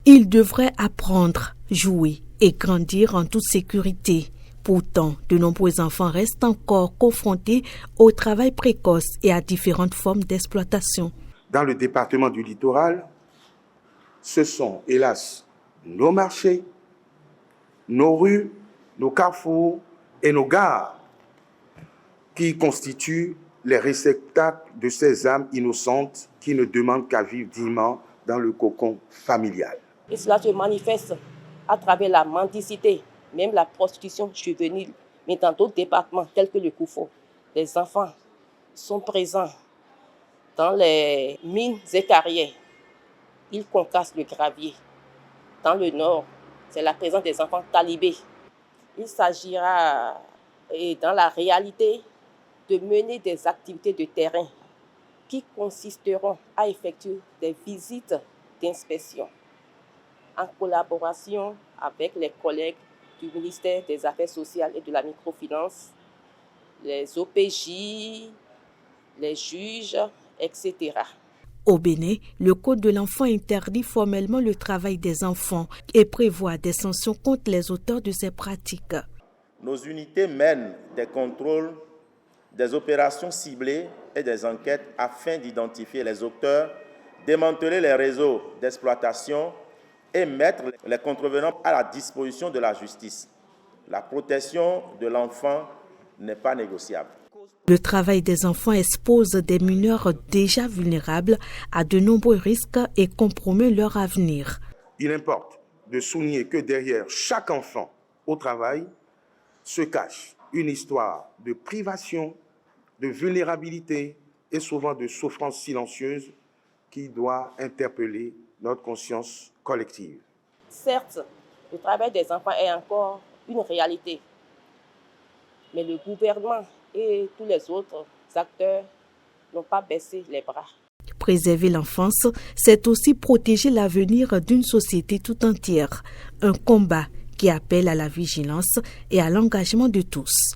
Ils devraient apprendre, jouer et grandir en toute sécurité. Pourtant, de nombreux enfants restent encore confrontés au travail précoce et à différentes formes d'exploitation. Dans le département du littoral, ce sont, hélas, nos marchés, nos rues, nos carrefours et nos gares qui constituent les réceptacles de ces âmes innocentes qui ne demandent qu'à vivre dignement dans le cocon familial. Et cela se manifeste à travers la mendicité, même la prostitution juvénile. Mais dans d'autres départements, tels que le Koufo, les enfants sont présents dans les mines et carrières. Ils concassent le gravier. Dans le nord, c'est la présence des enfants talibés. Il s'agira, dans la réalité, de mener des activités de terrain qui consisteront à effectuer des visites d'inspection en collaboration avec les collègues du ministère des Affaires sociales et de la microfinance, les OPJ, les juges, etc. Au Bénin, le Code de l'enfant interdit formellement le travail des enfants et prévoit des sanctions contre les auteurs de ces pratiques. Nos unités mènent des contrôles, des opérations ciblées et des enquêtes afin d'identifier les auteurs, démanteler les réseaux d'exploitation et mettre les contrevenants à la disposition de la justice. La protection de l'enfant n'est pas négociable. Le travail des enfants expose des mineurs déjà vulnérables à de nombreux risques et compromet leur avenir. Il importe de souligner que derrière chaque enfant au travail se cache une histoire de privation, de vulnérabilité et souvent de souffrance silencieuse qui doit interpeller notre conscience collective. Certes, le travail des enfants est encore une réalité, mais le gouvernement et tous les autres acteurs n'ont pas baissé les bras. Préserver l'enfance, c'est aussi protéger l'avenir d'une société tout entière. Un combat qui appelle à la vigilance et à l'engagement de tous.